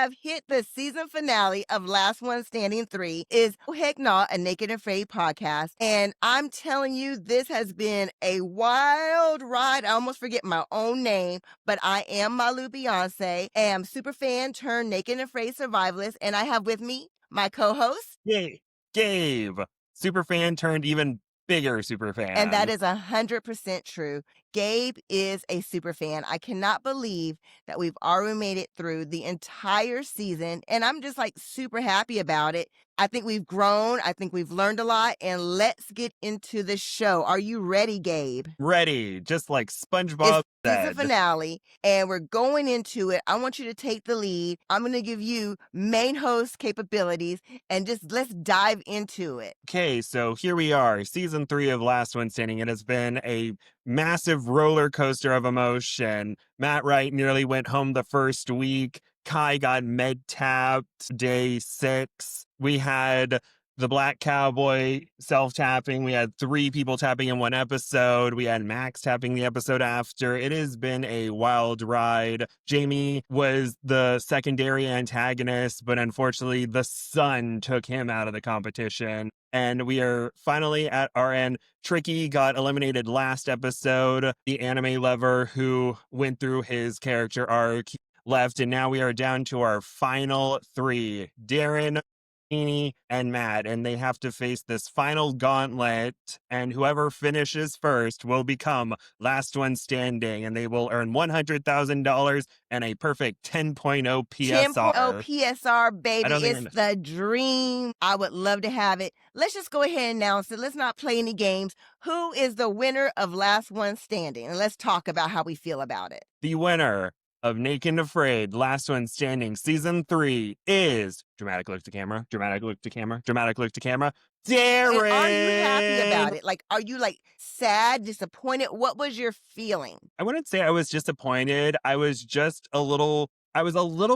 have hit the season finale of Last One Standing 3 is Oh Heck Nah, a Naked and Afraid podcast. And I'm telling you, this has been a wild ride. I almost forget my own name, but I am Malou Beyonce, am super fan turned Naked and Afraid survivalist, and I have with me my co-host. Yay, Gabe, super fan turned even bigger super And that fan. is 100% true. Gabe is a super fan. I cannot believe that we've already made it through the entire season, and I'm just like super happy about it. I think we've grown. I think we've learned a lot, and let's get into the show. Are you ready, Gabe? Ready, just like It's SpongeBob season said. finale, and we're going into it. I want you to take the lead. I'm going to give you main host capabilities, and just let's dive into it. Okay, so here we are, season 3 of Last One Standing. It has been a massive roller coaster of emotion. Matt Wright nearly went home the first week. Kai got med tapped day 6. We had the Black Cowboy self tapping. We had 3 people tapping in one episode. We had Max tapping the episode after. It has been a wild ride. Jamie was the secondary antagonist, but unfortunately, the sun took him out of the competition. And we are finally at our end. Tricky got eliminated last episode. The anime lover who went through his character arc left, and now we are down to our final 3. Darren, Chini, and Matt, and they have to face this final gauntlet, and whoever finishes first will become last one standing, and they will earn $100,000 and a perfect 10.0 PSR. 10.0 PSR, baby. I don't think It's the dream. I would love to have it. Let's just go ahead and announce it. Let's not play any games. Who is the winner of Last One Standing? And let's talk about how we feel about it. The winner of Naked and Afraid, Last One Standing, Season 3 is, dramatic look to camera, dramatic look to camera, dramatic look to camera, Darren! And are you happy about it? Like, are you like sad, disappointed? What was your feeling? I wouldn't say I was disappointed. I was a little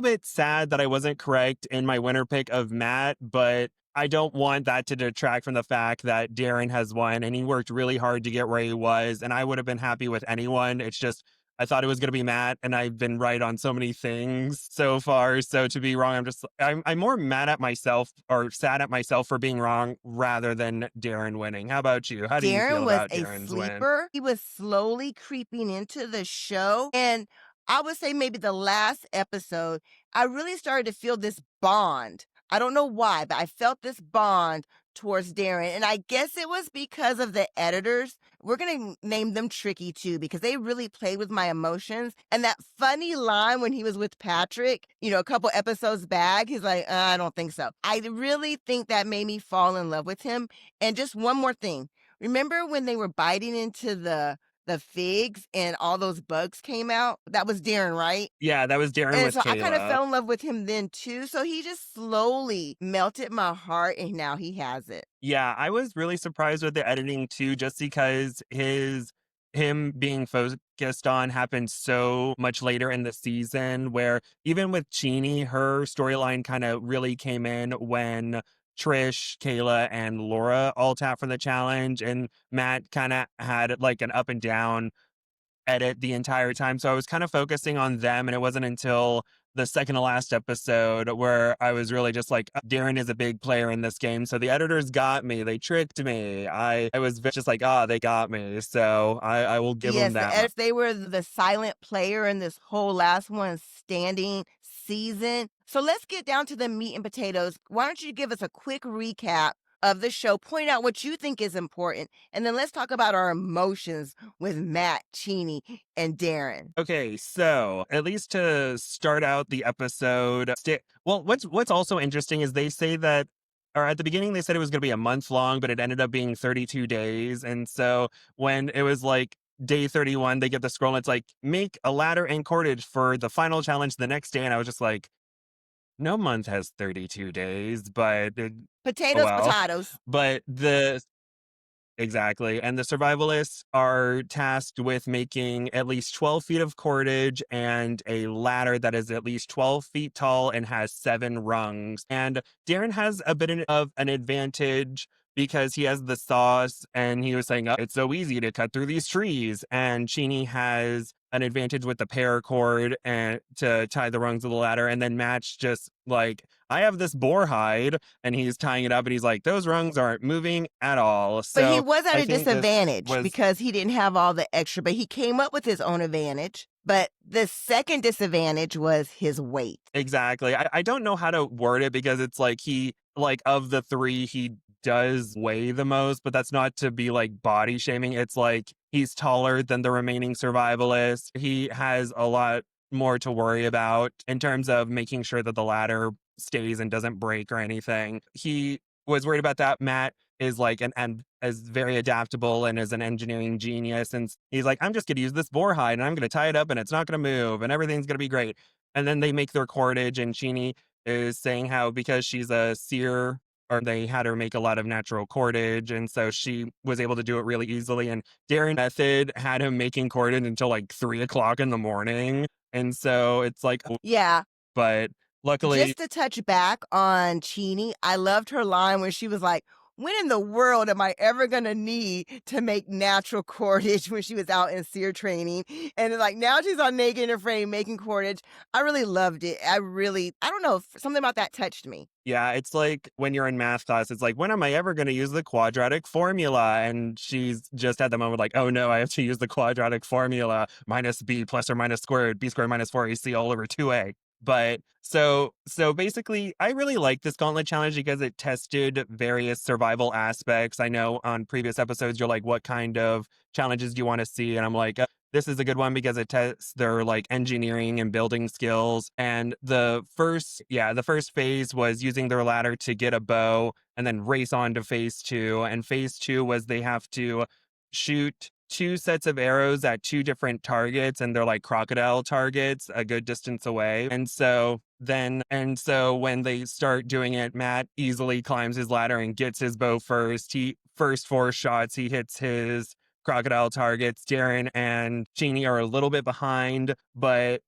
bit sad that I wasn't correct in my winner pick of Matt, but I don't want that to detract from the fact that Darren has won and he worked really hard to get where he was. And I would have been happy with anyone. It's just, I thought it was going to be Matt, and I've been right on so many things so far. So to be wrong, I'm more mad at myself or sad at myself for being wrong rather than Darren winning. How about you? How do you feel Darren was about a Darren's win? sleeper. He was slowly creeping into the show. And I would say maybe the last episode, I really started to feel this bond. I don't know why, but I felt this bond towards Darren. And I guess it was because of the editors. We're going to name them Tricky too, because they really played with my emotions. And that funny line when he was with Patrick, a couple episodes back, he's like, I don't think so. I really think that made me fall in love with him. And just one more thing. Remember when they were biting into the figs and all those bugs came out? That was Darren, right? Yeah, that was Darren And with so I kind of Kayla. fell in love with him then too. So he just slowly melted my heart, and now he has it. Yeah, I was really surprised with the editing too, just because him being focused on happened so much later in the season, where even with Chini, her storyline kind of really came in when Trish, Kayla, and Laura all tapped for the challenge, and Matt kind of had like an up and down edit the entire time. So I was kind of focusing on them, and it wasn't until the second to last episode where I was really just like, Darren is a big player in this game. So the editors got me. They tricked me. I was just like, they got me. So I will give them that. Yes, they were the silent player in this whole Last One Standing season. So let's get down to the meat and potatoes. Why don't you give us a quick recap of the show, point out what you think is important, and then let's talk about our emotions with Matt, Chini, and Darren. Okay, so at least to start out the episode, what's also interesting is they say that, or at the beginning they said it was going to be a month long, but it ended up being 32 days. And so when it was like day 31, they get the scroll and it's like, make a ladder and cordage for the final challenge the next day. And I was just like, no month has 32 days, but Potatoes. But exactly. And the survivalists are tasked with making at least 12 feet of cordage and a ladder that is at least 12 feet tall and has 7 rungs. And Darren has a bit of an advantage because he has the sauce and he was saying, it's so easy to cut through these trees. And Chini has an advantage with the paracord and to tie the rungs of the ladder. And then Matt's just like, I have this boar hide, and he's tying it up and he's like, those rungs aren't moving at all. But he So was at I a think this disadvantage was because he didn't have all the extra, but he came up with his own advantage. But the second disadvantage was his weight. exactly. I don't know how to word it because it's like like of the three, he does weigh the most, but that's not to be like body shaming. It's like he's taller than the remaining survivalists. He has a lot more to worry about in terms of making sure that the ladder stays and doesn't break or anything. He was worried about that. Matt is like and is very adaptable and is an engineering genius. And he's like, I'm just going to use this boar hide and I'm going to tie it up and it's not going to move and everything's going to be great. And then they make their cordage, and Chini is saying how because she's a seer, or they had her make a lot of natural cordage, and so she was able to do it really easily. And Darren method had him making cordage until like 3 o'clock in the morning. And so it's like, Yeah. but luckily, Just to touch back on Chini, I loved her line where she was like, when in the world am I ever going to need to make natural cordage when she was out in seer training? And it's like now she's on Naked and Afraid making cordage. I really loved it. I don't know, something about that touched me. yeah, it's like when you're in math class, it's like, when am I ever going to use the quadratic formula? And she's just at the moment like, oh no, I have to use the quadratic formula, minus b plus or minus squared, b squared minus 4ac all over 2a. But so basically, I really like this gauntlet challenge because it tested various survival aspects. I know on previous episodes, you're like, what kind of challenges do you want to see? And I'm like, this is a good one because it tests their like engineering and building skills. And the first phase was using their ladder to get a bow and then race on to phase two. And phase two was they have to shoot two sets of arrows at two different targets, and they're like crocodile targets a good distance away. And so when they start doing it, Matt easily climbs his ladder and gets his bow first. He first four shots, he hits his crocodile targets. Darren and Cheney are a little bit behind, but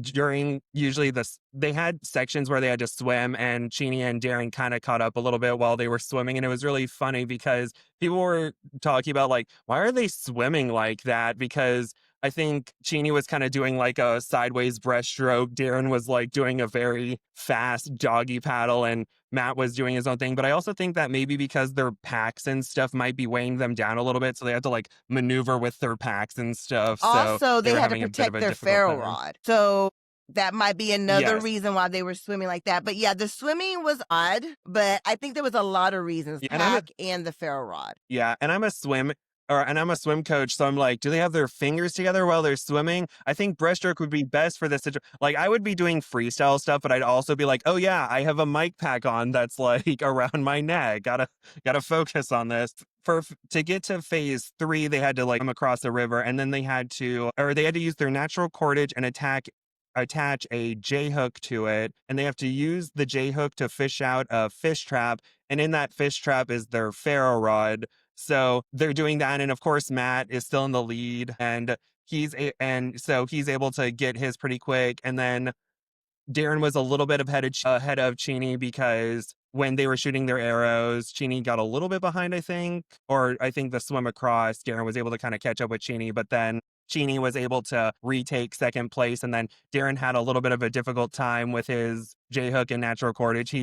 during usually they had sections where they had to swim, and Cheney and Darren kind of caught up a little bit while they were swimming. And it was really funny because people were talking about like, why are they swimming like that? Because I think Cheney was kind of doing like a sideways breaststroke. Darren was like doing a very fast doggy paddle, and Matt was doing his own thing. But I also think that maybe because their packs and stuff might be weighing them down a little bit, so they have to like maneuver with their packs and stuff. So Also, they they were had to having a bit of protect a their difficult ferro time. rod. So that might be another Yes. reason why they were swimming like that. But yeah, the swimming was odd, but I think there was a lot of reasons, Yeah, pack and the ferro rod. and I'm a swim coach, so I'm like, do they have their fingers together while they're swimming? I think breaststroke would be best for this situation. Like, I would be doing freestyle stuff, but I'd also be like, oh yeah, I have a mic pack on that's like around my neck. Gotta focus on this. To get to phase three, they had to like come across the river, and then they had to use their natural cordage and attach a J hook to it, and they have to use the J hook to fish out a fish trap, and in that fish trap is their ferro rod. So they're doing that, and of course Matt is still in the lead, and so he's able to get his pretty quick. And then Darren was a little bit ahead of Cheney because when they were shooting their arrows, Cheney got a little bit behind, I think, or I think the swim across, Darren was able to kind of catch up with Cheney, but then Cheney was able to retake second place, and then Darren had a little bit of a difficult time with his J hook and natural cordage.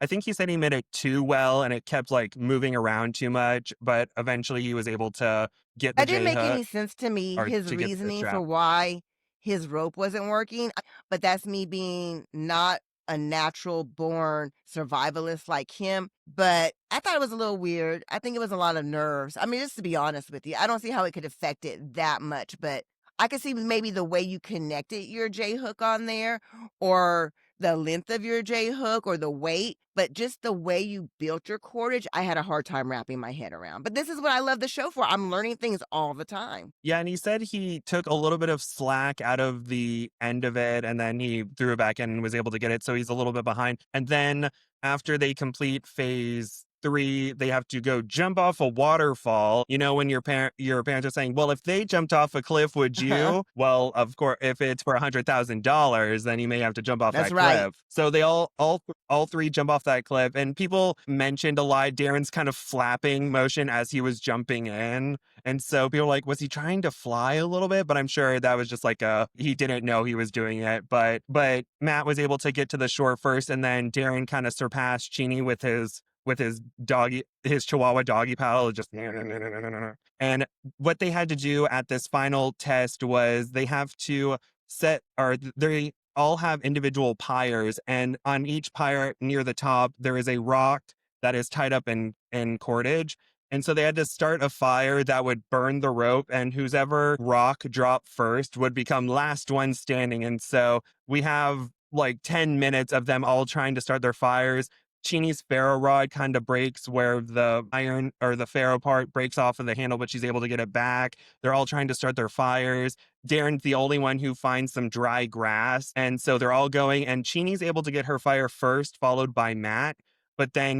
I think he said he made it too well, and it kept like moving around too much, but eventually he was able to get the That didn't J make hook any sense to me, or his to get the reasoning for strap. why his rope wasn't working, but that's me being not a natural born survivalist like him, but I thought it was a little weird. I think it was a lot of nerves. I mean, just to be honest with you, I don't see how it could affect it that much, but I could see maybe the way you connected your J hook on there or the length of your J hook or the weight, but just the way you built your cordage, I had a hard time wrapping my head around. But this is what I love the show for. I'm learning things all the time. Yeah, and he said he took a little bit of slack out of the end of it, and then he threw it back in and was able to get it, so he's a little bit behind. And then after they complete phase three, they have to go jump off a waterfall. You know, when your parents are saying, "Well, if they jumped off a cliff, would you?" Well, of course, if it's for $100,000, then you may have to jump off That's that right. cliff. So they all three jump off that cliff, and people mentioned a lot Darren's kind of flapping motion as he was jumping in, and so people were like, was he trying to fly a little bit? But I'm sure that was just like a he didn't know he was doing it. But Matt was able to get to the shore first, and then Darren kind of surpassed Cheney with his doggy his Chihuahua doggy paddle, just and what they had to do at this final test was they have to they all have individual pyres, and on each pyre near the top there is a rock that is tied up in cordage. And so they had to start a fire that would burn the rope, and whoever rock dropped first would become last one standing. And so we have like 10 minutes of them all trying to start their fires. Chini's ferro rod kind of breaks where the iron or the ferro part breaks off of the handle, but she's able to get it back. They're all trying to start their fires. Darren's the only one who finds some dry grass. And so they're all going, and Chini's able to get her fire first, followed by Matt. But then,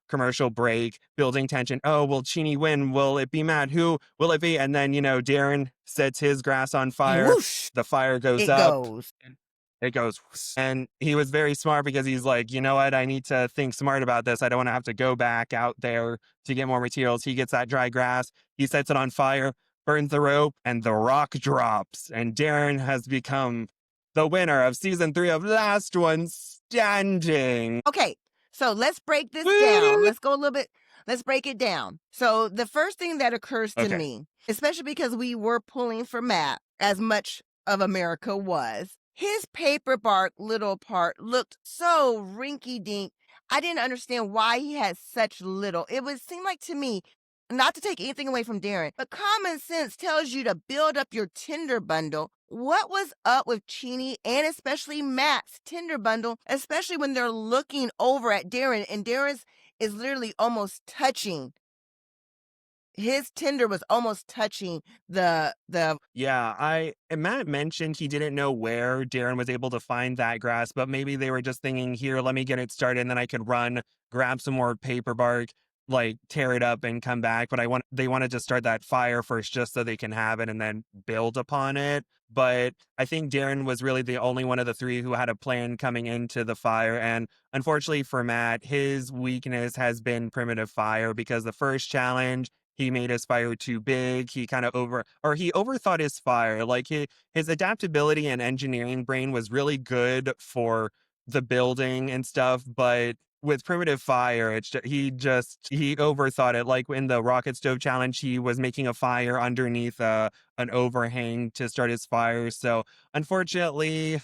commercial break, building tension. Oh, will Chini win? Will it be Matt? Who will it be? And then, Darren sets his grass on And fire. whoosh, The fire goes it up. goes. And it goes. Whoosh. And he was very smart because he's like, you know what? I need to think smart about this. I don't want to have to go back out there to get more materials. He gets that dry grass. He sets it on fire, burns the rope, and the rock drops. And Darren has become the winner of season 3 of Last One Standing. Okay, so let's break this down. Woo! Let's break it down. So the first thing that occurs to Okay. me, especially because we were pulling for Matt, as much of America was, his paper bark little part looked so rinky dink. I didn't understand why he had such little. It would seem like to me, not to take anything away from Darren, but common sense tells you to build up your Tinder bundle. What was up with Chini and especially Matt's Tinder bundle, especially when they're looking over at Darren and Darren's is literally almost touching. His Tinder was almost touching the Yeah, and Matt mentioned he didn't know where Darren was able to find that grass, but maybe they were just thinking, here, let me get it started, and then I could run, grab some more paper bark, like tear it up and come back. But they wanted to start that fire first just so they can have it and then build upon it. But I think Darren was really the only one of the three who had a plan coming into the fire. And unfortunately for Matt, his weakness has been primitive fire because the first challenge he made his fire too big. He kind of he overthought his fire. Like his adaptability and engineering brain was really good for the building and stuff, but with primitive fire, he overthought it. Like in the rocket stove challenge, he was making a fire underneath an overhang to start his fire. So unfortunately,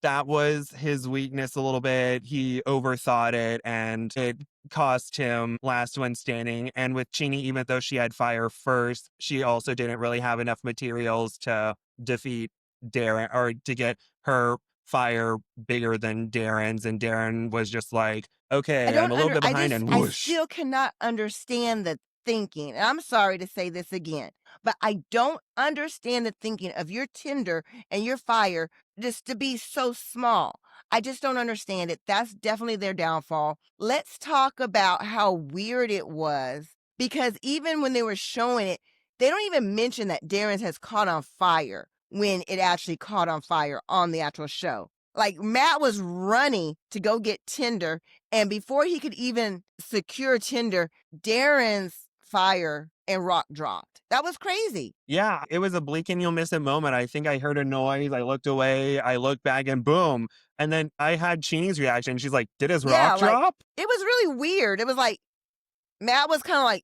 that was his weakness a little bit. He overthought it, and it cost him last one standing. And with Chini, even though she had fire first, she also didn't really have enough materials to defeat Darren or to get her fire bigger than Darren's. And Darren was just like, I okay, I'm don't a little bit I behind, just and I whoosh. still cannot understand the thinking. And I'm sorry to say this again, but I don't understand the thinking of your Tinder and your fire just to be so small. I just don't understand it. That's definitely their downfall. Let's talk about how weird it was because even when they were showing it, they don't even mention that Darren's has caught on fire when it actually caught on fire on the actual show. Like Matt was running to go get Tinder, and before he could even secure Tinder, Darren's fire and rock dropped. That was crazy. Yeah, it was a blink and you'll miss it moment. I think I heard a noise. I looked away. I looked back, and boom. And then I had Chini's reaction. She's like, "Did his Yeah, rock like drop?" it was really weird. It was like Matt was kind of like,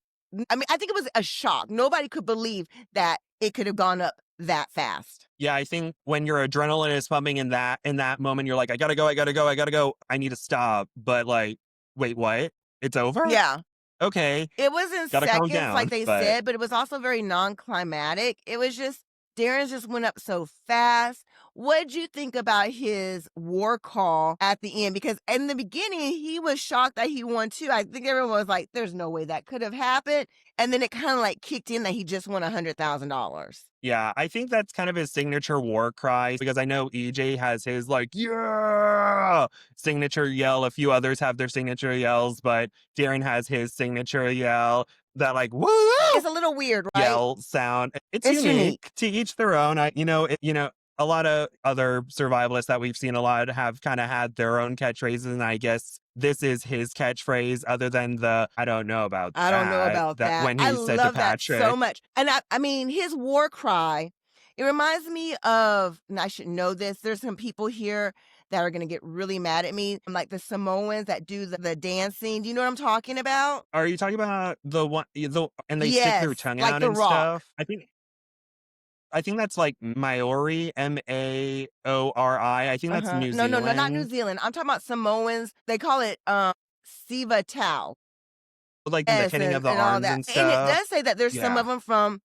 I mean, I think it was a shock. Nobody could believe that it could have gone up that fast. Yeah, I think when your adrenaline is pumping in that moment, you're like, I gotta go, I gotta go, I gotta go. I need to stop. But like, wait, what? It's over? Yeah. Okay, It was in gotta calm seconds, like down. they But said, but it was also very non-climatic. It was just Darren's just went up so fast. What'd you think about his war call at the end? Because in the beginning, he was shocked that he won too. I think everyone was like, "There's no way that could have happened." And then it kind of like kicked in that he just won $100,000. Yeah, I think that's kind of his signature war cry because I know EJ has his like, yeah, signature yell. A few others have their signature yells, but Darren has his signature yell, that like, woo It's a little weird, right? yell sound. It's It's unique. unique, to each their own. A lot of other survivalists that we've seen a lot have kind of had their own catchphrases, and I guess this is his catchphrase, other than the I don't know about I don't know about that that. when I he said to love that so Patrick. much. And I mean, his war cry, it reminds me of, and I should know this, there's some people here that are gonna get really mad at me, like the Samoans that do the dancing. Do you know what I'm talking about? Are you talking about the one and they stick their Yes, tongue like out The and Rock. stuff? I think that's like Maori, Maori. I think that's Uh-huh. New No, no, no, not New Zealand. Zealand. I'm talking about Samoans. They call it, Siva Tau. Like the Yes, hitting of the and all arms that. and And it stuff. does say that there's some of Yeah. them from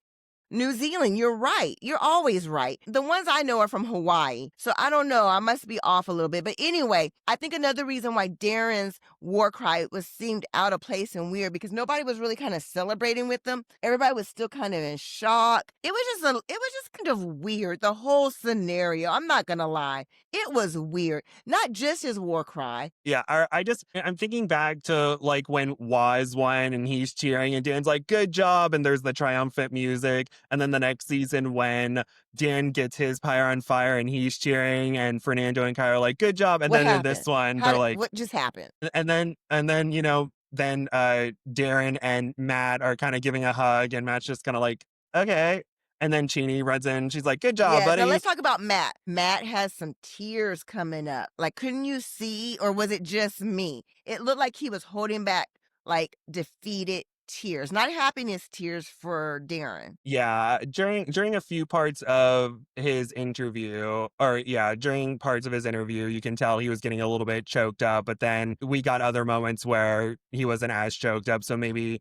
New Zealand. You're right. You're always right. The ones I know are from Hawaii. So I don't know. I must be off a little bit. But anyway, I think another reason why Darren's war cry was seemed out of place and weird because nobody was really kind of celebrating with them. Everybody was still kind of in shock. It was just kind of weird. The whole scenario. I'm not gonna lie. It was weird. Not just his war cry. Yeah, I'm thinking back to like when Wise won and he's cheering and Dan's like, good job. And there's the triumphant music. And then the next season when Dan gets his pyre on fire and he's cheering and Fernando and Kai are like, good job. And What then in this happened? one, they're like, What just happened? then Darren and Matt are kind of giving a hug and Matt's just kind of like, okay. And then Chini runs in. She's like, good job, Yes, now buddy. let's talk about Matt. Matt has some tears coming up. Like, couldn't you see, or was it just me? It looked like he was holding back, like, defeated tears, not happiness tears for Darren. Yeah, during a few parts of his interview, or yeah, during parts of his interview, you can tell he was getting a little bit choked up, but then we got other moments where he wasn't as choked up, so maybe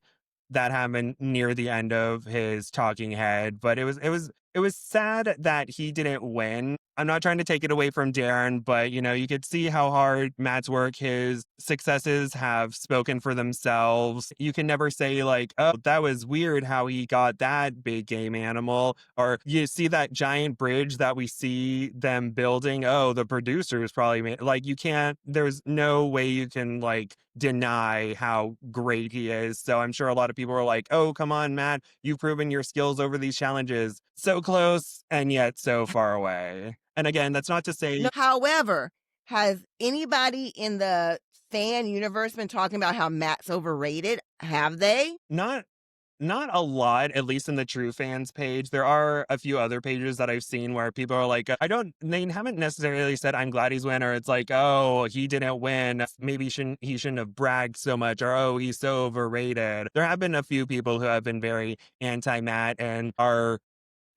that happened near the end of his talking head, but it was sad that he didn't win. I'm not trying to take it away from Darren, but you could see how hard Matt's work, his successes have spoken for themselves. You can never say like, oh, that was weird how he got that big game animal. Or you see that giant bridge that we see them building. Oh, the producers probably made like you can't, there's no way you can like deny how great he is. So I'm sure a lot of people are like, oh, come on, Matt, you've proven your skills over these challenges. So close and yet so far away. And again, that's not to No, say however, has anybody in the fan universe been talking about how Matt's overrated? Have they? not not a lot, at least in the true fans page. There are a few other pages that I've seen where people are like, they haven't necessarily said, I'm glad he's win, or it's like, oh, he didn't win. Maybe he shouldn't have bragged so much, or oh, he's so overrated. There have been a few people who have been very anti Matt and are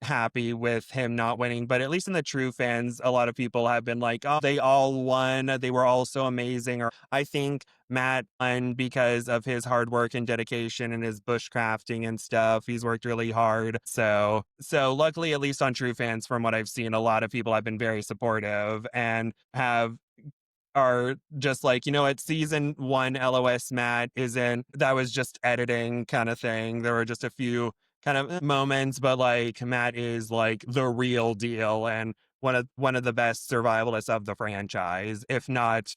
happy with him not winning, but at least in the true fans, a lot of people have been like, oh, they all won. They were all so amazing. Or I think Matt won because of his hard work and dedication and his bushcrafting and stuff. He's worked really hard. So luckily, at least on true fans, from what I've seen, a lot of people have been very supportive and are just like, at season one, LOS Matt isn't, that was just editing kind of thing. There were just a few kind of moments, but like Matt is like the real deal and one of the best survivalists of the franchise, if not,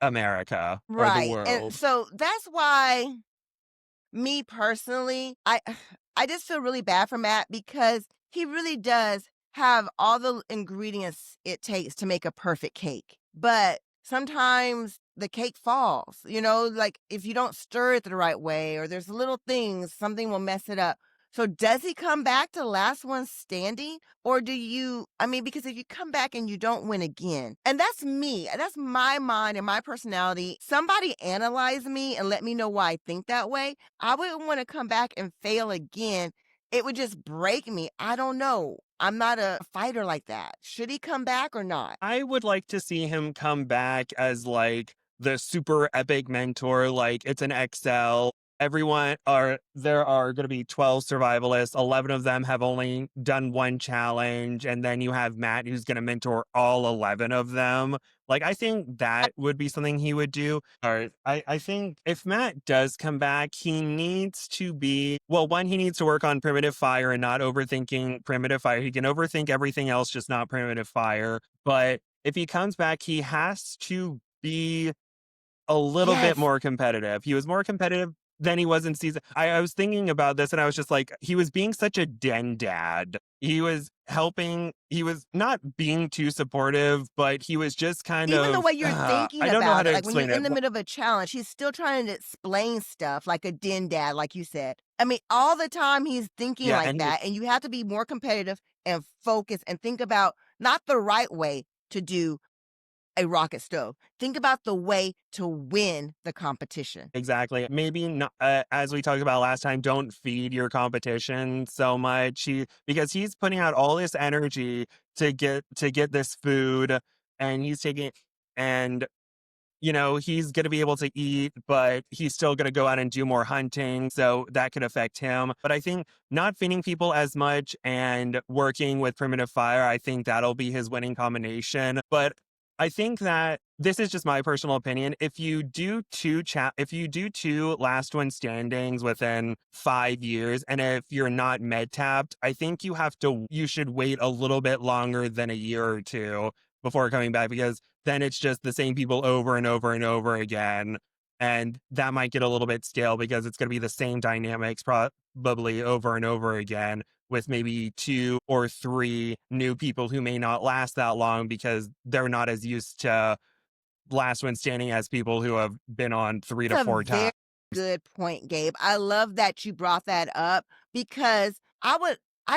America or the Right. And world. so that's why me personally, I just feel really bad for Matt because he really does have all the ingredients it takes to make a perfect cake. But sometimes the cake falls, like if you don't stir it the right way or there's little things, something will mess it up. So does he come back to last one standing? Or because if you come back and you don't win again, and that's me, that's my mind and my personality, somebody analyze me and let me know why I think that way. I wouldn't want to come back and fail again. It would just break me. I don't know. I'm not a fighter like that. Should he come back or not? I would like to see him come back as like the super epic mentor, like it's an XL there are going to be 12 survivalists. 11 of them have only done one challenge. And then you have Matt, who's going to mentor all 11 of them. Like, I think that would be something he would do. Or I think if Matt does come back, he needs to be, well, one, he needs to work on primitive fire and not overthinking primitive fire. He can overthink everything else, just not primitive fire. But if he comes back, he has to be a little bit Yes. more competitive. He was more competitive than he was in season. I was thinking about this and I was just like, he was being such a den dad. He was helping, he was not being too supportive, but he was just kind Even the of, way you're thinking I don't know how about it, to like when you're explain in it. the middle of a challenge, he's still trying to explain stuff like a din dad, like you said. I mean, all the time he's thinking Yeah, like and that, and you have to be more competitive and focus and think about not the right way to do a rocket stove. Think about the way to win the competition. exactly. Maybe not, as we talked about last time, don't feed your competition so much. Because he's putting out all this energy to get this food, and he's taking and he's going to be able to eat, but he's still going to go out and do more hunting. So that could affect him. But I think not feeding people as much and working with primitive fire, I think that'll be his winning combination. But I think that this is just my personal opinion. If you do two last one standings within 5 years, and if you're not med tapped, I think you should wait a little bit longer than a year or two before coming back, because then it's just the same people over and over and over again. And that might get a little bit stale because it's going to be the same dynamics probably over and over again, with maybe two or three new people who may not last that long because they're not as used to last one standing as people who have been on three to That's a four very times. good point, Gabe. I love that you brought that up because I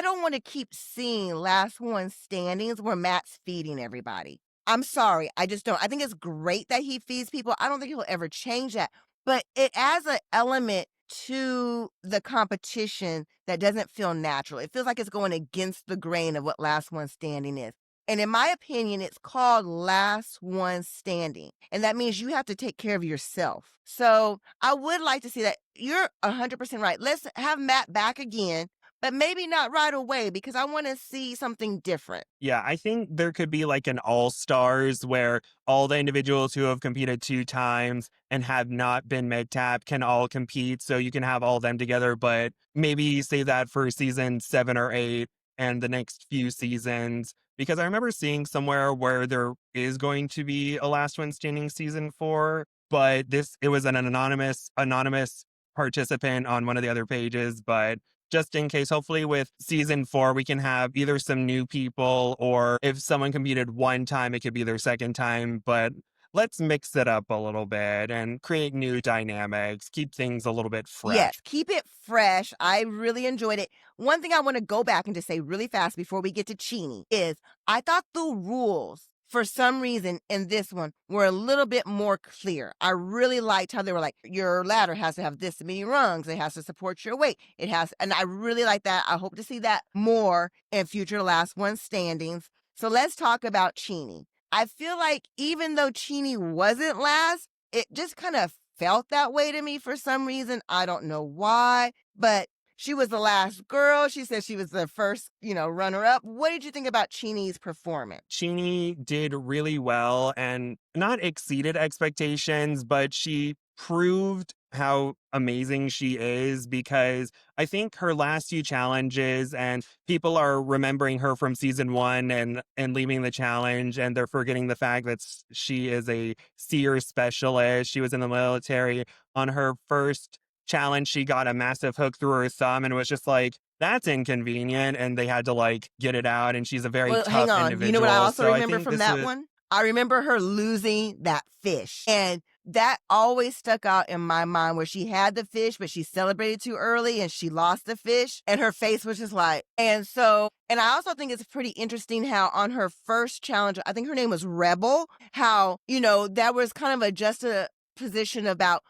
don't want to keep seeing last one standings where Matt's feeding everybody. I'm sorry, I just don't. I think it's great that he feeds people. I don't think he'll ever change that, but it adds an element to the competition that doesn't feel natural. It feels like it's going against the grain of what last one standing is. And in my opinion, it's called last one standing. And that means you have to take care of yourself. So I would like to see that. You're 100% right. Let's have Matt back again, but maybe not right away because I want to see something different. Yeah, I think there could be like an all stars where all the individuals who have competed two times and have not been mid tap can all compete. So you can have all them together, but maybe save that for season 7 or 8 and the next few seasons. Because I remember seeing somewhere where there is going to be a last one standing season 4, but it was an anonymous participant on one of the other pages. But just in case, hopefully with season 4, we can have either some new people, or if someone competed one time, it could be their second time. But let's mix it up a little bit and create new dynamics, keep things a little bit fresh. Yes, keep it fresh. I really enjoyed it. One thing I want to go back and just say really fast before we get to Chini is I thought the rules for some reason in this one were a little bit more clear. I really liked how they were like, your ladder has to have this many rungs. It has to support your weight. And I really like that. I hope to see that more in future last one standings. So let's talk about Chini. I feel like even though Chini wasn't last, it just kind of felt that way to me for some reason. I don't know why, but she was the last girl. She said she was the first, runner up. What did you think about Chini's performance? Chini did really well and not exceeded expectations, but she proved how amazing she is, because I think her last few challenges, and people are remembering her from season 1 and leaving the challenge, and they're forgetting the fact that she is a seer specialist. She was in the military. On her first challenge, she got a massive hook through her thumb and was just like, that's inconvenient, and they had to like get it out, and she's a very Well, hang tough on. You know what I individual. also So I remember think from this that was one? I remember her losing that fish. And that always stuck out in my mind where she had the fish, but she celebrated too early and she lost the fish. And her face was just like, and I also think it's pretty interesting how on her first challenge, I think her name was Rebel, how, that was kind of a juxtaposition about,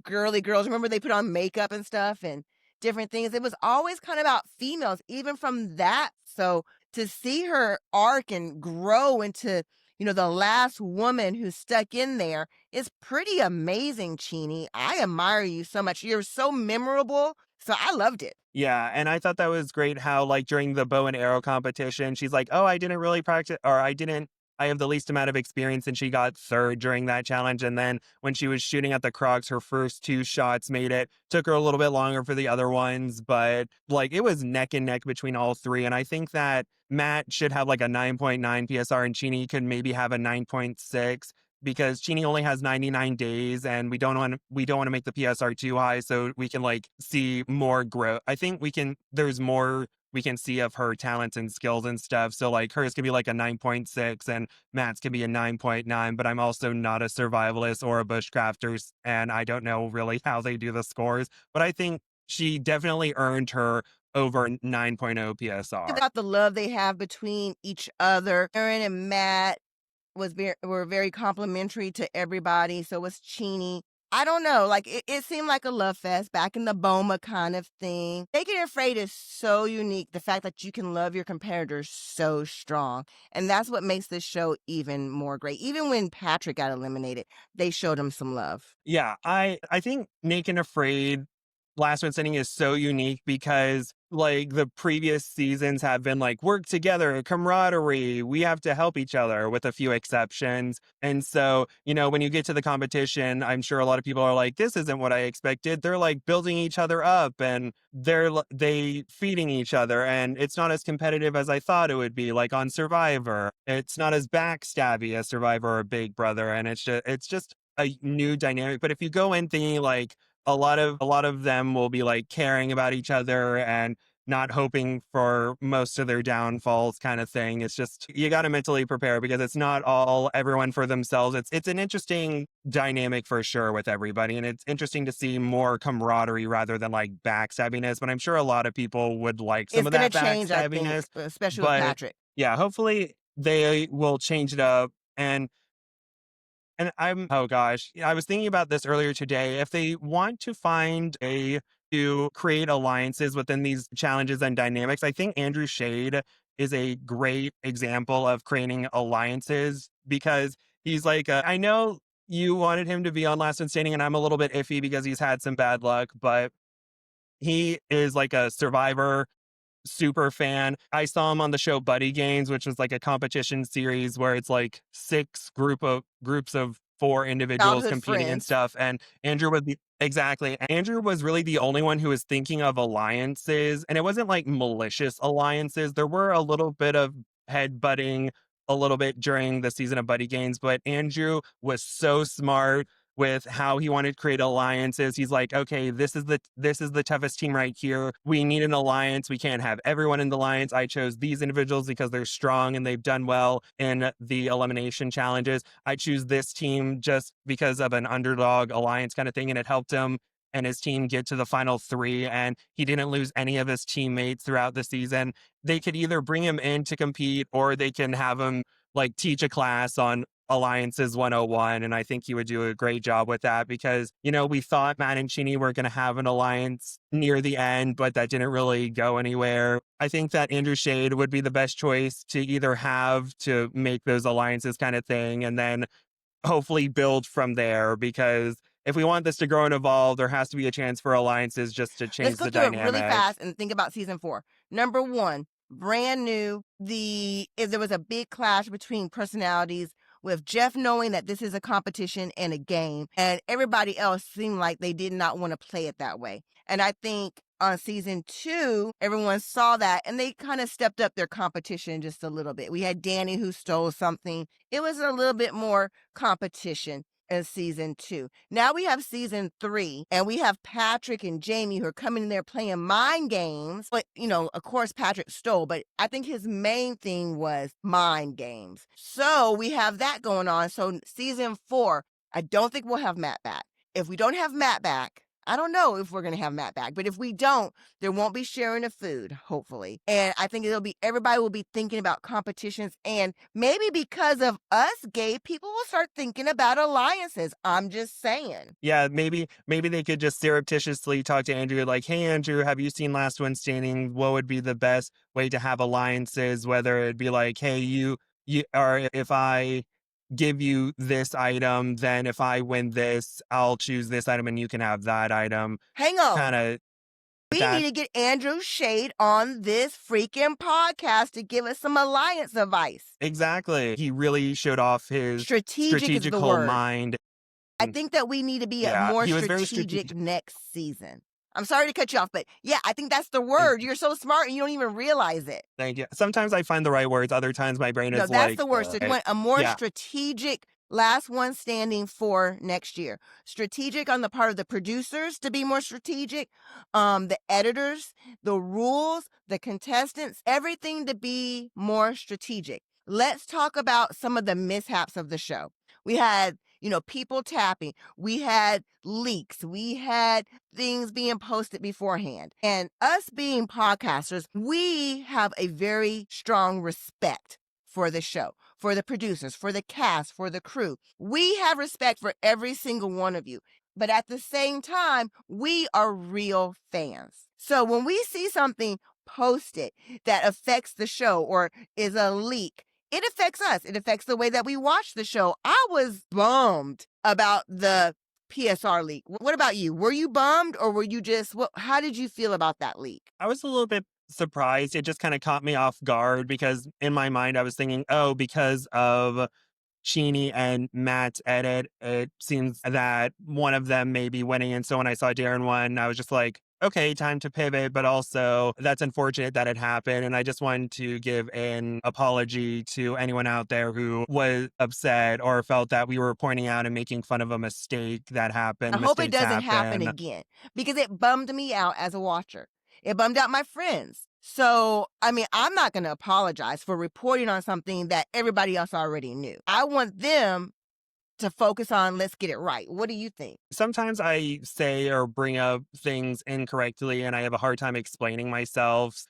girly girls. Remember they put on makeup and stuff and different things. It was always kind of about females, even from that. So to see her arc and grow into, the last woman who stuck in there is pretty amazing, Chini. I admire you so much. You're so memorable. So I loved it. Yeah, and I thought that was great how, like, during the bow and arrow competition, she's like, "Oh, I didn't really practice, or I have the least amount of experience," and she got 3rd during that challenge, and then when she was shooting at the crocs, her first 2 shots made it. Took her a little bit longer for the other ones, but, like, it was neck and neck between all 3, and I think that Matt should have, like, a 9.9 PSR, and Cheney could maybe have a 9.6, because Cheney only has 99 days, and we don't want to make the PSR too high, so we can, like, see more growth. I think there's more we can see of her talents and skills and stuff. So, like, hers could be like a 9.6 and Matt's could be a 9.9, but I'm also not a survivalist or a bushcrafter, and I don't know really how they do the scores, but I think she definitely earned her over 9.0 PSR. About the love they have between each other. Aaron and Matt were very complimentary to everybody. So was Chini. I don't know, like it seemed like a love fest back in the Boma kind of thing. Naked and Afraid is so unique. The fact that you can love your competitors so strong. And that's what makes this show even more great. Even when Patrick got eliminated, they showed him some love. Yeah, I think Naked and Afraid Last One Standing is so unique because, like, the previous seasons have been like work together, camaraderie, we have to help each other with a few exceptions. And so, when you get to the competition, I'm sure a lot of people are like, this isn't what I expected. They're like building each other up, and they feeding each other, and it's not as competitive as I thought it would be. Like on Survivor, it's not as backstabby as Survivor or Big Brother, and it's just a new dynamic. But if you go in thinking like a lot of them will be like caring about each other and not hoping for most of their downfalls kind of thing. It's just you got to mentally prepare because it's not all everyone for themselves. It's an interesting dynamic for sure with everybody, and it's interesting to see more camaraderie rather than like backstabbiness. But I'm sure a lot of people would like some It's of gonna that change, I think, backstabbiness. especially with But Patrick. yeah, hopefully they will change it up. And oh gosh, yeah, I was thinking about this earlier today. If they want to find a to create alliances within these challenges and dynamics, I think Andrew Shade is a great example of creating alliances because he's like, I know you wanted him to be on Last One Standing, and I'm a little bit iffy because he's had some bad luck, but he is like a survivor super fan. I saw him on the show Buddy Games, which was like a competition series where it's like groups of 4 individuals Childhood competing and friends. stuff. And Andrew was exactly. Andrew was really the only one who was thinking of alliances, and it wasn't like malicious alliances. There were a little bit of headbutting a little bit during the season of Buddy Games, but Andrew was so smart with how he wanted to create alliances. He's like, okay, this is the toughest team right here. We need an alliance. We can't have everyone in the alliance. I chose these individuals because they're strong and they've done well in the elimination challenges. I choose this team just because of an underdog alliance kind of thing, and it helped him and his team get to the final 3, and he didn't lose any of his teammates throughout the season. They could either bring him in to compete or they can have him like teach a class on Alliances 101. And I think he would do a great job with that because, we thought Matt and Chini were going to have an alliance near the end, but that didn't really go anywhere. I think that Andrew Shade would be the best choice to either have to make those alliances kind of thing and then hopefully build from there because if we want this to grow and evolve, there has to be a chance for alliances just to Let's change go the through it really dynamic. fast and think about season 4. Number 1, brand new. If there was a big clash between personalities with Jeff knowing that this is a competition and a game, and everybody else seemed like they did not want to play it that way. And I think on season 2, everyone saw that and they kind of stepped up their competition just a little bit. We had Danny who stole something. It was a little bit more competition in season 2. Now we have season 3, and we have Patrick and Jamie who are coming in there playing mind games. But, of course, Patrick stole, but I think his main thing was mind games. So we have that going on. So season 4, I don't think we'll have Matt back. If we don't have Matt back, I don't know if we're going to have Matt back, but if we don't, there won't be sharing of food, hopefully. And I think everybody will be thinking about competitions. And maybe because of us, gay people will start thinking about alliances. I'm just saying. Yeah, maybe they could just surreptitiously talk to Andrew like, "Hey Andrew, have you seen Last One Standing? What would be the best way to have alliances?" Whether it'd be like, "Hey, or if I give you this item, then if I win this, I'll choose this item and you can have that item. Hang on. Kind of We need that to get Andrew Shade on this freaking podcast to give us some alliance advice. exactly. He really showed off his Strategic is the strategical word. mind. I think that we need to be Yeah, more he was very strategic strategic. next season. I'm sorry to cut you off, but yeah, I think that's the word. You're so smart and you don't even realize it. Thank you. Sometimes I find the right words, other times my brain No, is that's the like, word. So you want a more yeah, strategic last one standing for next year. Strategic on the part of the producers to be more strategic, the editors, the rules, the contestants, everything to be more strategic. Let's talk about some of the mishaps of the show. We had, people tapping. We had leaks. We had things being posted beforehand. And us being podcasters, we have a very strong respect for the show, for the producers, for the cast, for the crew. We have respect for every single one of you. But at the same time, we are real fans. So when we see something posted that affects the show or is a leak, it affects us. It affects the way that we watch the show. I was bummed about the PSR leak. What about you? Were you bummed or were you just, how did you feel about that leak? I was a little bit surprised. It just kind of caught me off guard because in my mind I was thinking, oh, because of Chini and Matt's edit, it seems that one of them may be winning. And so when I saw Darren won, I was just like, okay, time to pivot. But also, that's unfortunate that it happened. And I just wanted to give an apology to anyone out there who was upset or felt that we were pointing out and making fun of a mistake that I happened. hope it Mistakes doesn't happen happen. again because it bummed me out as a watcher. It bummed out my friends. So, I mean, I'm not going to apologize for reporting on something that everybody else already knew. I want them to focus on let's get it right. What do you think? Sometimes I say or bring up things incorrectly and I have a hard time explaining myself.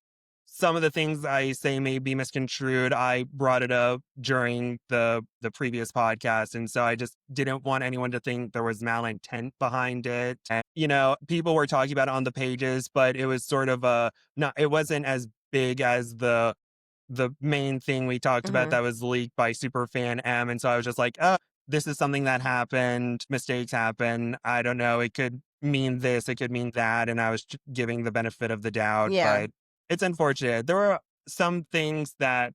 Some of the things I say may be misconstrued. I brought it up during the previous podcast, and so I just didn't want anyone to think there was malintent behind it. And, people were talking about it on the pages, but it was sort of a not. It wasn't as big as the main thing we talked about Hmm. that was leaked by Superfan M. And so I was just like, oh, this is something that happened. Mistakes happen. I don't know. It could mean this, it could mean that. And I was giving the benefit of the doubt, Yeah. but it's unfortunate. There were some things that,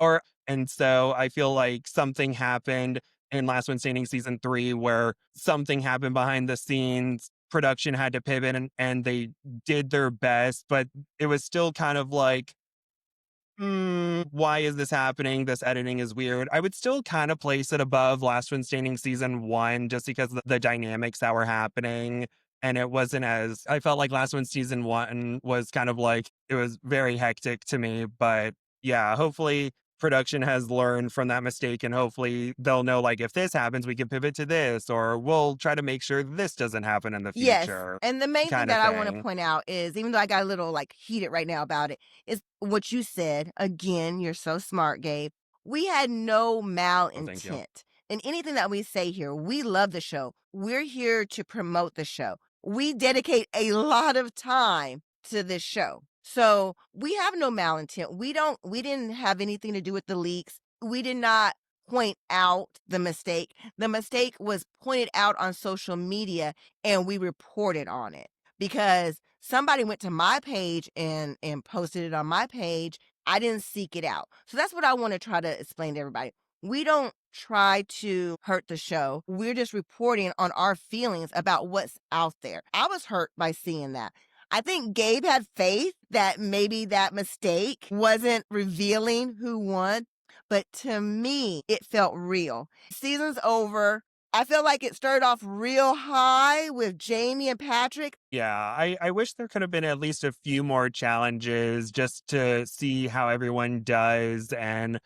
or, and so I feel like something happened in Last One Standing season 3 where something happened behind the scenes. Production had to pivot and they did their best, but it was still kind of like, why is this happening? This editing is weird. I would still kind of place it above Last One Standing season 1 just because of the dynamics that were happening. And it wasn't as, I felt like Last One season 1 was kind of like, it was very hectic to me. But yeah, hopefully production has learned from that mistake and hopefully they'll know like, if this happens, we can pivot to this or we'll try to make sure this doesn't happen in the Yes. future And the main thing kind of that I want to thing. point out is even though I got a little like heated right now about it, is what you said. Again, you're so smart, Gabe. We had no Oh, thank you. malintent in anything that we say here. We love the show. We're here to promote the show. We dedicate a lot of time to this show. So we have no malintent. We didn't have anything to do with the leaks. We did not point out the mistake. The mistake was pointed out on social media and we reported on it because somebody went to my page and posted it on my page. I didn't seek it out. So that's what I want to try to explain to everybody. We don't try to hurt the show. We're just reporting on our feelings about what's out there. I was hurt by seeing that. I think Gabe had faith that maybe that mistake wasn't revealing who won, but to me, it felt real. Season's over. I feel like it started off real high with Jamie and Patrick. Yeah, I wish there could have been at least a few more challenges just to see how everyone does and,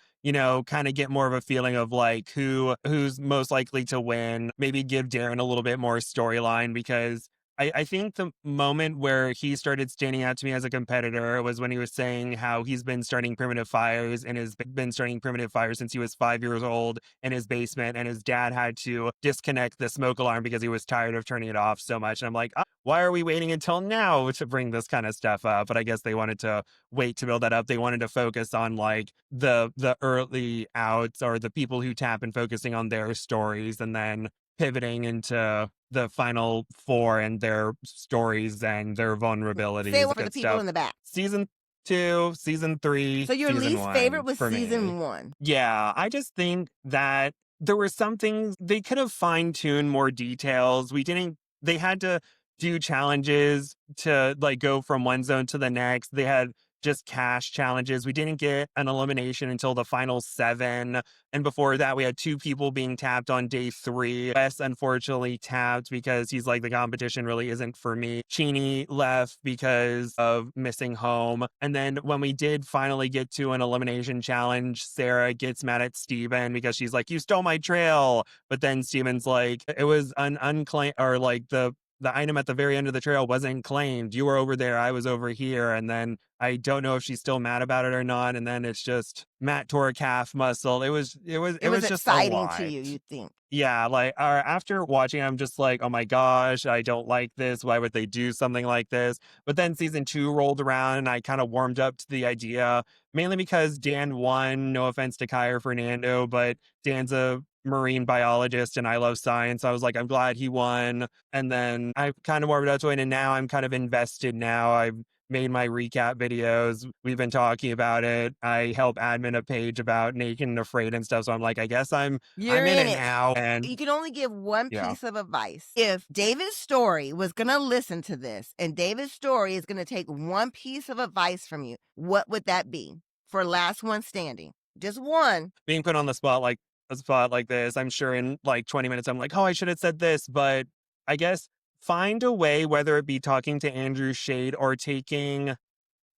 kind of get more of a feeling of like who's most likely to win. Maybe give Darren a little bit more storyline because I think the moment where he started standing out to me as a competitor was when he was saying how he's been starting primitive fires and has been starting primitive fires since he was 5 years old in his basement, and his dad had to disconnect the smoke alarm because he was tired of turning it off so much. And I'm like, why are we waiting until now to bring this kind of stuff up? But I guess they wanted to wait to build that up. They wanted to focus on like the early outs or the people who tap and focusing on their stories, and then pivoting into the final four and their stories and their Say vulnerabilities, one for the good people stuff. in the back. Season 2, season 3, So your season least favorite 1 was for me. season 1. Yeah, I just think that there were some things they could have fine-tuned more details. We didn't They had to do challenges to like go from one zone to the next. They had just cash challenges. We didn't get an elimination until the final 7. And before that, we had 2 people being tapped on day 3. Wes unfortunately tapped because he's like, the competition really isn't for me. Chini left because of missing home. And then when we did finally get to an elimination challenge, Sarah gets mad at Steven because she's like, you stole my trail. But then Steven's like, it was an unclaimed, or like the item at the very end of the trail wasn't claimed. You were over there, I was over here. And then I don't know if she's still mad about it or not. And then it's just Matt tore a calf muscle. It It was was just a exciting to lot. you think. Yeah, like after watching, I'm just like, oh my gosh, I don't like this. Why would they do something like this? But then season 2 rolled around and I kind of warmed up to the idea, mainly because Dan won. No offense to Kai or Fernando, but Dan's a marine biologist and I love science. I was like, I'm glad he won. And then I kind of warmed up to it. And now I'm kind of invested now. I've made my recap videos. We've been talking about it. I help admin a page about Naked and Afraid and stuff. So I'm like, I guess You're I'm in in it it. now. And You can only give one yeah, piece of advice. If David Story was going to listen to this and David Story is going to take one piece of advice from you, what would that be for last one standing? Just one. being put on the spot like a spot like this, I'm sure in like 20 minutes, I'm like, oh, I should have said this. But I guess find a way, whether it be talking to Andrew Shade or taking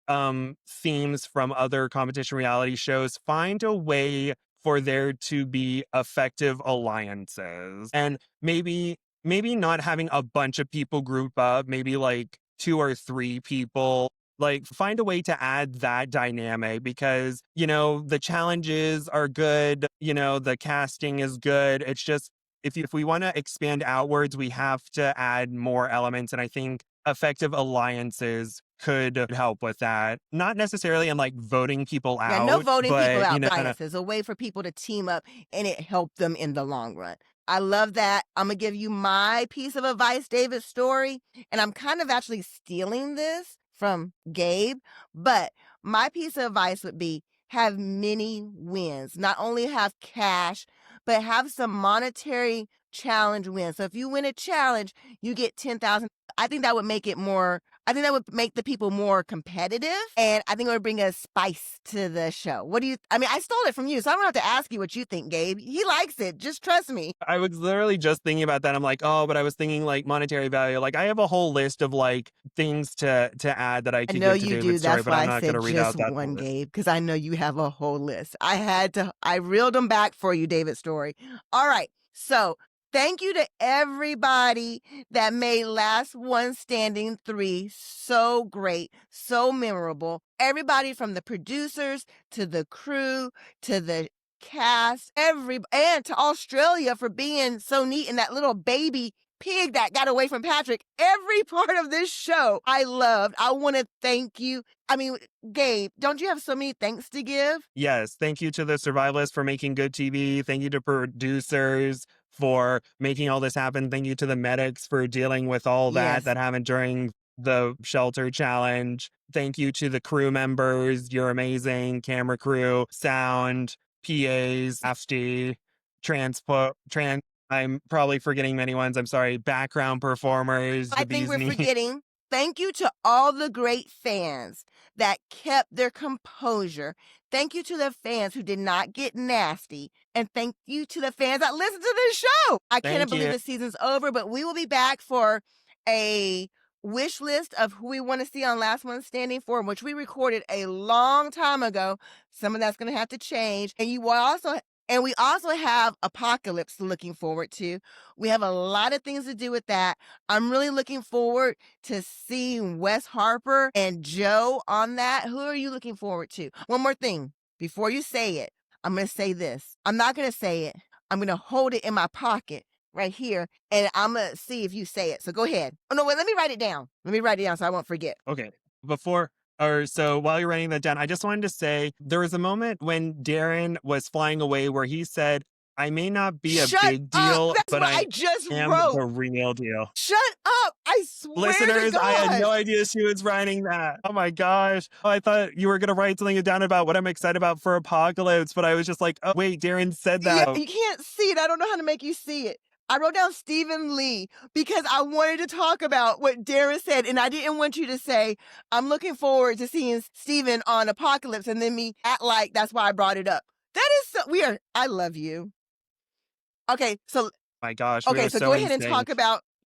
themes from other competition reality shows, find a way for there to be effective alliances. And maybe not having a bunch of people group up, maybe like 2 or 3 people. Like find a way to add that dynamic because, the challenges are good, the casting is good. It's just if we want to expand outwards, we have to add more elements. And I think effective alliances could help with that. Not necessarily in like voting people Yeah, no out, voting people but out, but kind of alliances, a way for people to team up and it helped them in the long run. I love that. I'm going to give you my piece of advice, David's story, and I'm kind of actually stealing this from Gabe, but my piece of advice would be have many wins. Not only have cash, but have some monetary challenge wins. So if you win a challenge, you get 10,000. I think that would make it more I think that would make the people more competitive, and I think it would bring a spice to the show. What do you I mean, I stole it from you, so I don't have to ask you what you think, Gabe. He likes it. Just trust me. I was literally just thinking about that. I'm like, oh, but I was thinking like monetary value. Like I have a whole list of like things to add that I I could know give to you do. David's story, That's but why I'm I not going said to read just out that one, list. Gabe, because I know you have a whole list. I reeled them back for you, David Story. All right. So thank you to everybody that made Last One Standing 3 so great, so memorable. Everybody from the producers to the crew to the cast, and to Australia for being so neat and that little baby pig that got away from Patrick. Every part of this show I loved. I want to thank you. I mean, Gabe, don't you have so many thanks to give? Yes, thank you to the survivalists for making good TV. Thank you to producers for making all this happen. Thank you to the medics for dealing with all that Yes. happened during the shelter challenge. Thank you to the crew members. You're amazing. Camera crew, sound, PAs, FD, transport, I'm probably forgetting many ones. I'm sorry. Background performers, I the think bee's we're knees. forgetting. Thank you to all the great fans that kept their composure. Thank you to the fans who did not get nasty. And thank you to the fans that listened to this show. I can't Thank believe you. the season's over, but we will be back for a wish list of who we want to see on Last One Standing 4, which we recorded a long time ago. Some of that's going to have to change. And you will also And we also have Apocalypse looking forward to. We have a lot of things to do with that. I'm really looking forward to seeing Wes Harper and Joe on that. Who are you looking forward to? One more thing before you say it. I'm going to say this. I'm not going to say it. I'm going to hold it in my pocket right here, and I'm going to see if you say it. So go ahead. Oh, no, wait, let me write it down. Let me write it down so I won't forget. Okay. Before or so while you're writing that down, I just wanted to say there was a moment when Darren was flying away where he said, I may not be a Shut big up. deal, That's but what I I just am wrote. the real deal. Shut up. I swear to Listeners, I had God. no idea she was writing that. Oh my gosh. Oh, I thought you were going to write something down about what I'm excited about for Apocalypse, but I was just like, oh, wait, Darren said Yeah, that. you can't see it. I don't know how to make you see it. I wrote down Stephen Lee because I wanted to talk about what Darren said, and I didn't want you to say, I'm looking forward to seeing Stephen on Apocalypse, and then me act like that's why I brought it up. That is so weird. I love you. Okay, so My gosh, we okay, are so go so in ahead and sync.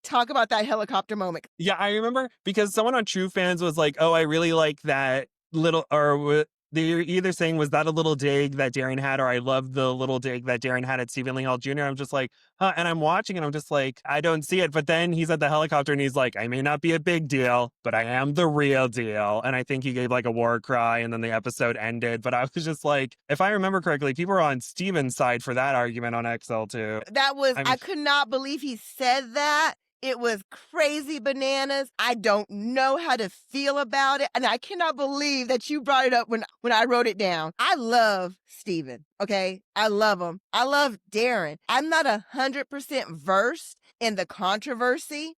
talk about that helicopter moment. Yeah, I remember because someone on True Fans was like, "Oh, I really like that little," or they were either saying, "Was that a little dig that Darren had?" or "I love the little dig that Darren had at Stephen Lee Hall Jr." I'm just like, "Huh?" And I'm watching, and I'm just like, "I don't see it." But then he's at the helicopter, and he's like, "I may not be a big deal, but I am the real deal." And I think he gave like a war cry, and then the episode ended. But I was just like, if I remember correctly, people were on Steven's side for that argument on XL too. That was I'm I could not believe he said that. It was crazy bananas. I don't know how to feel about it, and I cannot believe that you brought it up when I wrote it down. I love Steven, okay? I love him. I love Darren. I'm not 100% versed in the controversy.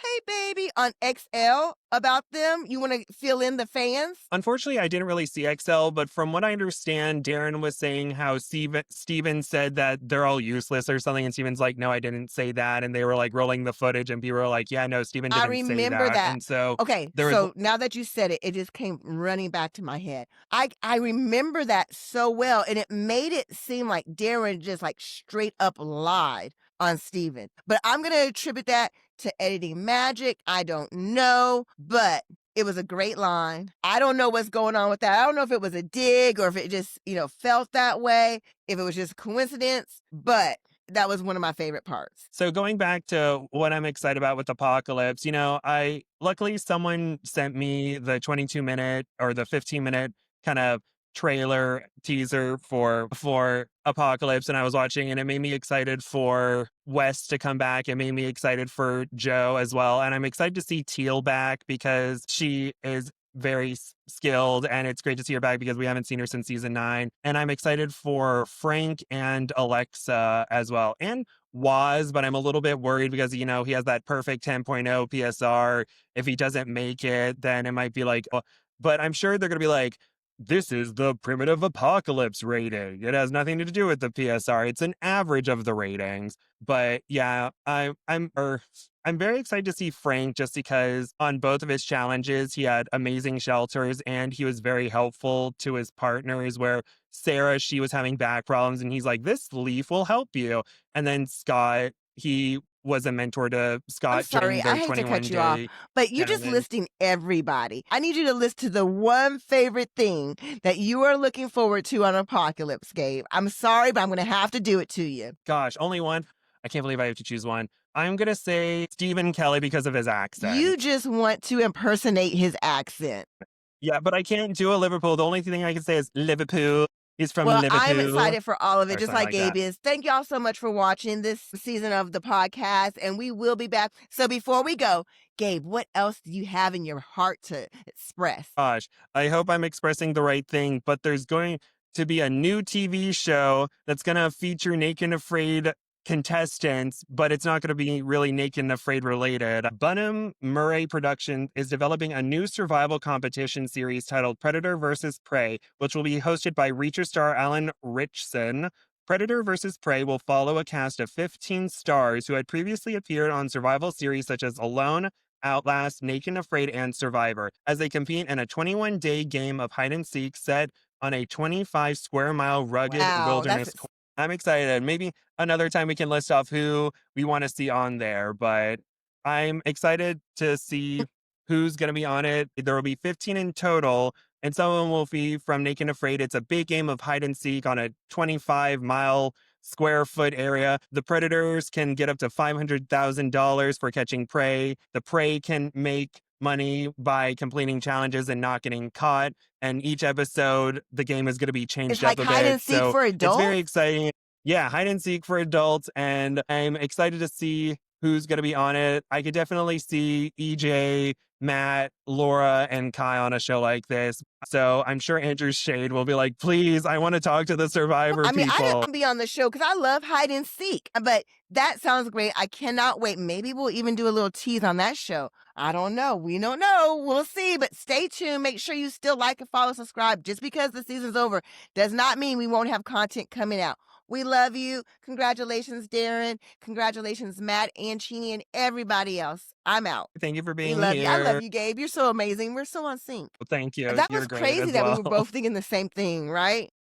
Hey, baby, on XL about them. You want to fill in the fans? Unfortunately, I didn't really see XL, but from what I understand, Darren was saying how Steven said that they're all useless or something. And Steven's like, no, I didn't say that. And they were like rolling the footage, and people were like, yeah, no, Steven I didn't say remember that. that. And so Okay, there was, so now that you said it, it just came running back to my head. I remember that so well, and it made it seem like Darren just like straight up lied on Steven. But I'm gonna attribute that to editing magic. I don't know, but it was a great line. I don't know what's going on with that. I don't know if it was a dig or if it just, felt that way, if it was just coincidence, but that was one of my favorite parts. so going back to what I'm excited about with Apocalypse, I luckily someone sent me the 22-minute or the 15-minute kind of trailer teaser for Apocalypse, and I was watching, and it made me excited for Wes to come back. It made me excited for Joe as well, and I'm excited to see Teal back because she is very skilled, and it's great to see her back because we haven't seen her since season 9. And I'm excited for Frank and Alexa as well, and Waz, but I'm a little bit worried because he has that perfect 10.0 PSR. If he doesn't make it, then it might be like, oh, but I'm sure they're going to be like, this is the primitive apocalypse rating. It has nothing to do with the PSR. It's an average of the ratings. But yeah, I'm very excited to see Frank just because on both of his challenges, he had amazing shelters and he was very helpful to his partners. Where Sarah, she was having back problems, and he's like, this leaf will help you. And then Scott, he was a mentor to I'm Scott during sorry, I their hate to 21 cut you off, day but you're just challenge. listing everybody. I need you to list to the one favorite thing that you are looking forward to on Apocalypse, Gabe. I'm sorry, but I'm going to have to do it to you. Gosh, only one. I can't believe I have to choose one. I'm going to say Stephen Kelly because of his You accent. just want to impersonate his accent. Yeah, but I can't do a Liverpool. The only thing I can say is Liverpool. He's from Well, I'm Liverpool excited for all of it, or just something like like that. Gabe is. Thank y'all so much for watching this season of the podcast, and we will be back. So before we go, Gabe, what else do you have in your heart to express? Gosh, I hope I'm expressing the right thing, but there's going to be a new TV show that's going to feature Naked and Afraid contestants, but it's not going to be really Naked and Afraid related. Bunham Murray Production is developing a new survival competition series titled Predator vs. Prey, which will be hosted by Reacher star Alan Ritchson. Predator vs. Prey will follow a cast of 15 stars who had previously appeared on survival series such as Alone, Outlast, Naked and Afraid, and Survivor, as they compete in a 21-day game of hide and seek set on a 25 square mile rugged Wow, wilderness. I'm excited. Maybe another time we can list off who we want to see on there, but I'm excited to see who's going to be on it. There will be 15 in total, and some of them will be from Naked and Afraid. It's a big game of hide and seek on a 25-mile square foot area. The predators can get up to $500,000 for catching prey. The prey can make money by completing challenges and not getting caught. And each episode, the game is going to be It's changed up like a hide bit. and seek So for it's very adults? exciting. Yeah, hide and seek for adults. And I'm excited to see who's going to be on it. I could definitely see EJ, Matt, Laura, and Kai on a show like this. So I'm sure Andrew Shade will be like, please, I want to talk to the Survivor I mean, I didn't people. wanna be on the show because I love hide and seek, but that sounds great. I cannot wait. Maybe we'll even do a little tease on that show. I don't know. We don't know. We'll see, but stay tuned. Make sure you still like and follow, subscribe. Just because the season's over does not mean we won't have content coming out. We love you. Congratulations, Darren. Congratulations, Matt and Chini and everybody else. I'm out. Thank you for We being love you. I love here. you, Gabe. You're so amazing. We're so on sync. Well, thank you. That You're was great crazy as that we were well. both thinking the same thing, right?